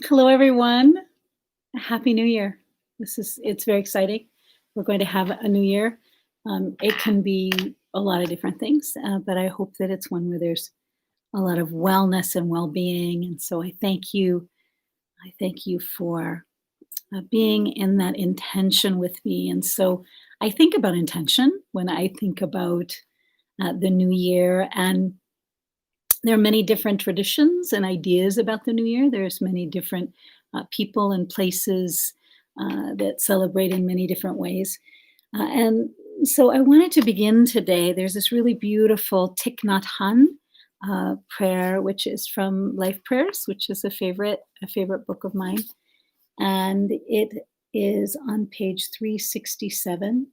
Hello, everyone. Happy New Year. It's very exciting. We're going to have a new year. It can be a lot of different things, but I hope that it's one where there's a lot of wellness and well-being. And so I thank you. I thank you for being in that intention with me. And so I think about intention when I think about the new year, and there are many different traditions and ideas about the new year. There's many different people and places that celebrate in many different ways. And so I wanted to begin today. There's this really beautiful Thich Nhat Hanh prayer, which is from Life Prayers, which is a favorite book of mine. And it is on page 367.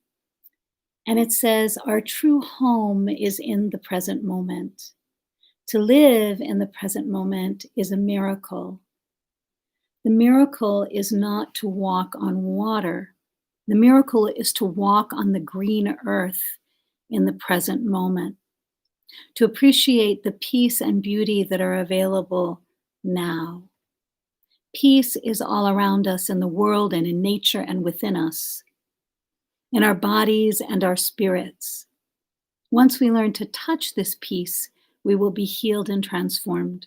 And it says, "Our true home is in the present moment. To live in the present moment is a miracle. The miracle is not to walk on water. The miracle is to walk on the green earth in the present moment, to appreciate the peace and beauty that are available now. Peace is all around us in the world and in nature and within us, in our bodies and our spirits. Once we learn to touch this peace, we will be healed and transformed.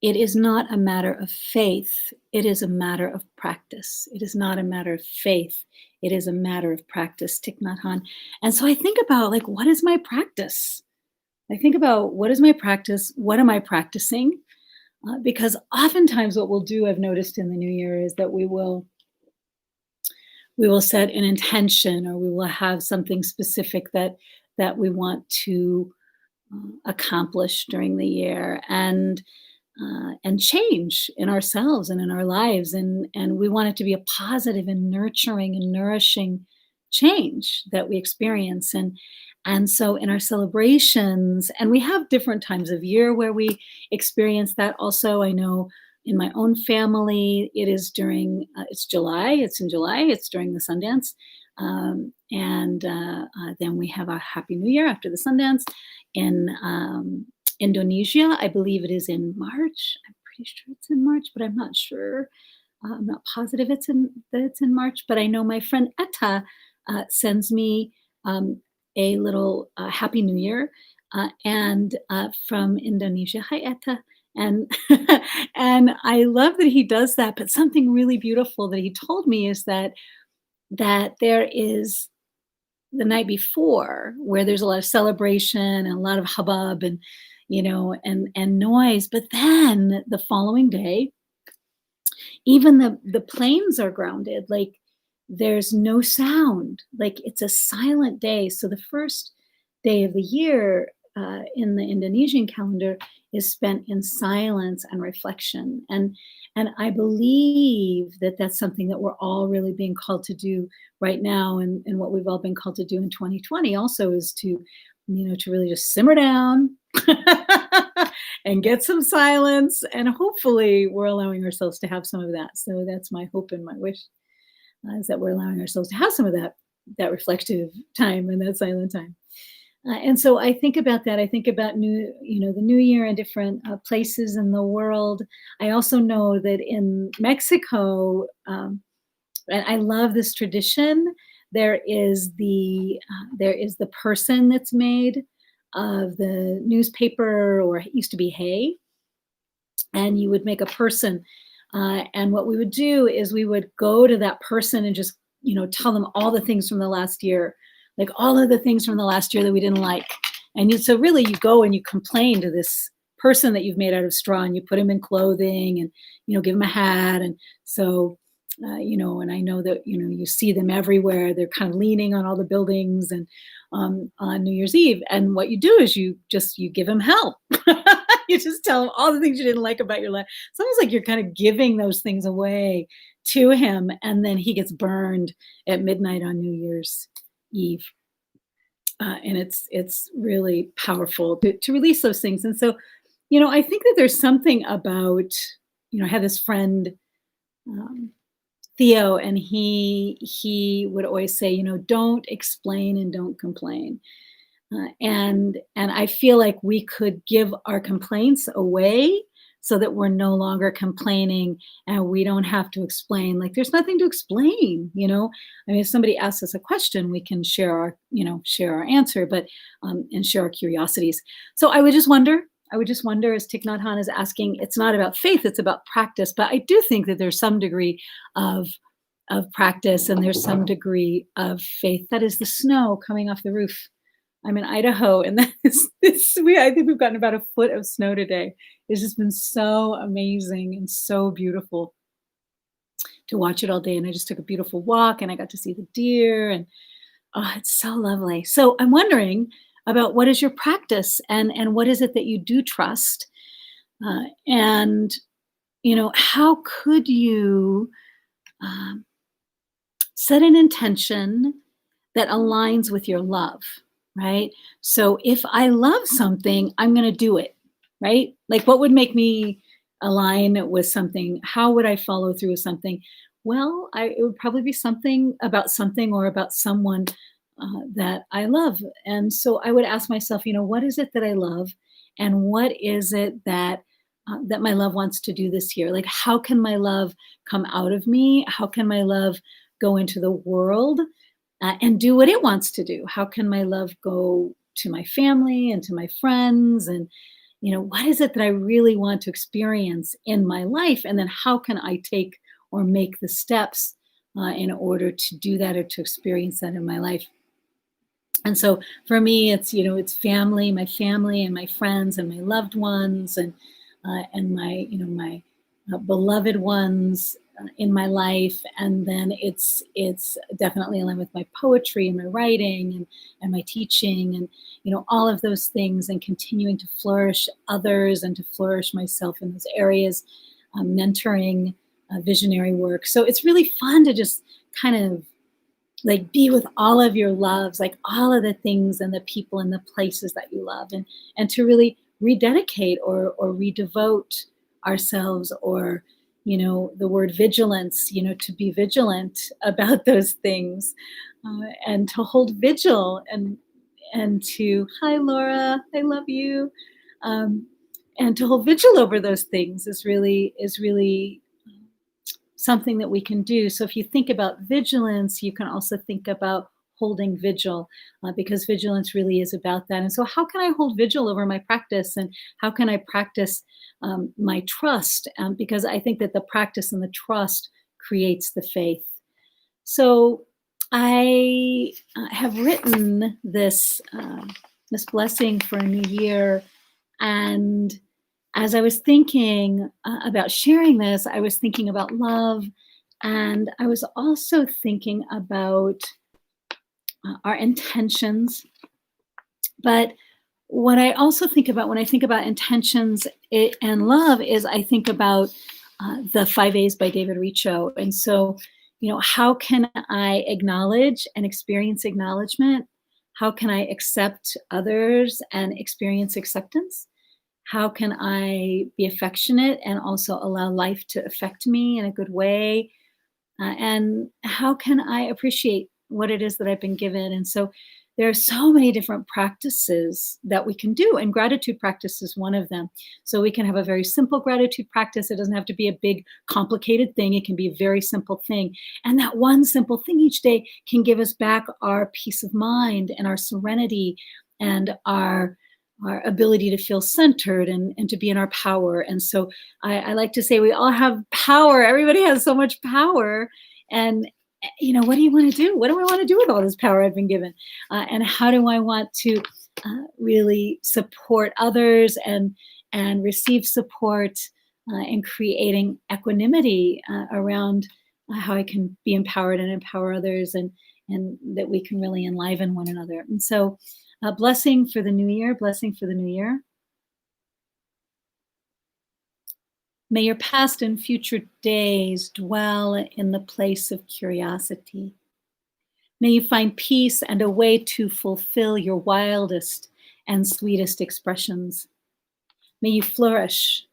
It is not a matter of faith, it is a matter of practice. It is not a matter of faith, it is a matter of practice." Thich Nhat Hanh. And so I think about, like, what is my practice? I think about, what is my practice? What am I practicing? Because oftentimes what we'll do, I've noticed in the new year, is that we will set an intention, or we will have something specific that we want to accomplish during the year, and change in ourselves and in our lives, and we want it to be a positive and nurturing and nourishing change that we experience. And so in our celebrations, and we have different times of year where we experience that also. I know in my own family, it is during it's July. It's in July. It's during the Sundance, and then we have our Happy New Year after the Sundance. In Indonesia, I believe it is in March. I'm pretty sure it's in March, but I'm not sure. I'm not positive that it's in March. But I know my friend Etta sends me a little Happy New Year, and from Indonesia. Hi, Etta. And and I love that he does that. But something really beautiful that he told me is that there is the night before, where there's a lot of celebration and a lot of hubbub, and noise. But then the following day, even the planes are grounded. Like, there's no sound. Like, it's a silent day. So the first day of the year in the Indonesian calendar is spent in silence and reflection. And I believe that that's something that we're all really being called to do right now, and what we've all been called to do in 2020 also is to really just simmer down and get some silence, and hopefully we're allowing ourselves to have some of that. So that's my hope and my wish, is that we're allowing ourselves to have some of that reflective time and that silent time. And so I think about that. I think about the new year in different places in the world. I also know that in Mexico, and I love this tradition. There is the person that's made of the newspaper, or it used to be hay, and you would make a person. And what we would do is we would go to that person and just tell them all the things from the last year, like all of the things from the last year that we didn't like. So really you go and you complain to this person that you've made out of straw, and you put him in clothing, and give him a hat. And so and I know that you see them everywhere. They're kind of leaning on all the buildings, and on New Year's Eve. And what you do is you give him hell. You just tell him all the things you didn't like about your life. It's almost like you're kind of giving those things away to him, and then he gets burned at midnight on New Year's Eve. And it's really powerful to release those things. And so, I think that there's something about, I had this friend, Theo, and he would always say, don't explain and don't complain. And I feel like we could give our complaints away so that we're no longer complaining and we don't have to explain. Like there's nothing to explain, you know. I mean, if somebody asks us a question, we can share our, share our answer, but and share our curiosities. So I would just wonder, as Thich Nhat Hanh is asking, it's not about faith, it's about practice. But I do think that there's some degree of practice and there's some degree of faith. That is the snow coming off the roof. I'm in Idaho, and that is this. I think we've gotten about a foot of snow today. It's just been so amazing and so beautiful to watch it all day. And I just took a beautiful walk, and I got to see the deer, and oh, it's so lovely. So I'm wondering about what is your practice, and what is it that you do trust, and how could you um, set an intention that aligns with your love, right? So if I love something, I'm going to do it, right? Like what would make me align with something? How would I follow through with something? Well, it would probably be something or about someone that I love. And so I would ask myself, what is it that I love? And what is it that my love wants to do this year? Like, how can my love come out of me? How can my love go into the world and do what it wants to do? How can my love go to my family and to my friends? And, what is it that I really want to experience in my life? And then how can I take or make the steps in order to do that or to experience that in my life? And so for me, it's family, my family and my friends and my loved ones and my beloved ones in my life. And then it's definitely aligned with my poetry and my writing and my teaching and, all of those things, and continuing to flourish others and to flourish myself in those areas, mentoring, visionary work. So it's really fun to just kind of like be with all of your loves, like all of the things and the people and the places that you love, and to really rededicate or redevote ourselves, or the word vigilance, to be vigilant about those things, and to hold vigil, and to, hi Laura, I love you, and to hold vigil over those things is really something that we can do. So if you think about vigilance, you can also think about holding vigil, because vigilance really is about that. And so how can I hold vigil over my practice, and how can I practice my trust? Because I think that the practice and the trust creates the faith. So I have written this blessing for a new year, and as I was thinking about sharing this, I was thinking about love, and I was also thinking about our intentions. But what I also think about when I think about intentions and love is I think about the 5 A's by David Richo. And so, how can I acknowledge and experience acknowledgement? How can I accept others and experience acceptance? How can I be affectionate and also allow life to affect me in a good way? And how can I appreciate what it is that I've been given? And so there are so many different practices that we can do, and gratitude practice is one of them. So we can have a very simple gratitude practice. It doesn't have to be a big, complicated thing. It can be a very simple thing. And that one simple thing each day can give us back our peace of mind and our serenity and our ability to feel centered and to be in our power. And so I like to say we all have power. Everybody has so much power. And, what do you want to do? What do I want to do with all this power I've been given? And how do I want to really support others and receive support in creating equanimity around how I can be empowered and empower others, and that we can really enliven one another. And so blessing for the new year, blessing for the new year. May your past and future days dwell in the place of curiosity. May you find peace and a way to fulfill your wildest and sweetest expressions. May you flourish.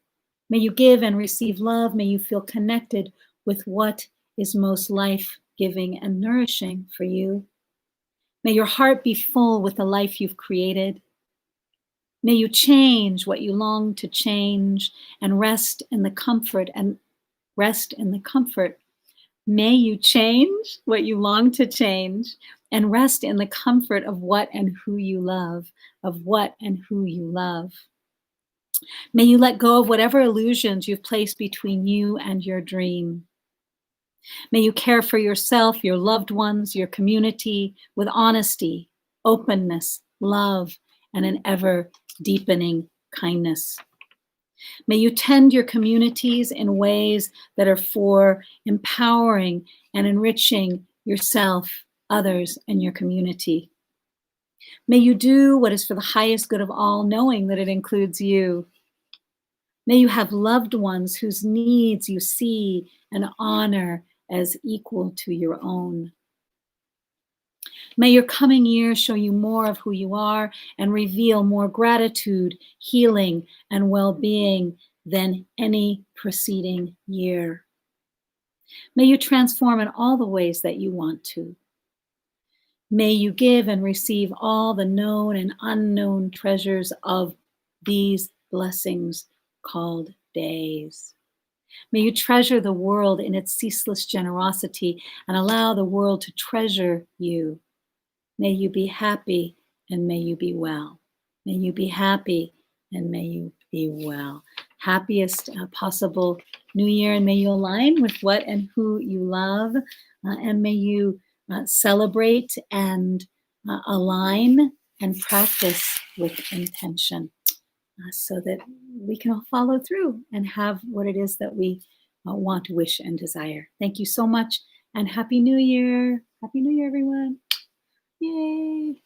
May you give and receive love. May you feel connected with what is most life-giving and nourishing for you. May your heart be full with the life you've created. May you change what you long to change and rest in the comfort and rest in the comfort. May you change what you long to change and rest in the comfort of what and who you love, of what and who you love. May you let go of whatever illusions you've placed between you and your dream. May you care for yourself, your loved ones, your community with honesty, openness, love, and an ever deepening kindness. May you tend your communities in ways that are for empowering and enriching yourself, others, and your community. May you do what is for the highest good of all, knowing that it includes you. May you have loved ones whose needs you see and honor as equal to your own. May your coming year show you more of who you are and reveal more gratitude, healing, and well-being than any preceding year. May you transform in all the ways that you want to. May you give and receive all the known and unknown treasures of these blessings called days. May you treasure the world in its ceaseless generosity and allow the world to treasure you. May you be happy and may you be well. May you be happy and may you be well. Happiest possible new year, and may you align with what and who you love, and may you celebrate and align and practice with intention, so that we can all follow through and have what it is that we want, wish, and desire. Thank you so much, and Happy New Year. Happy New Year, everyone. Yay.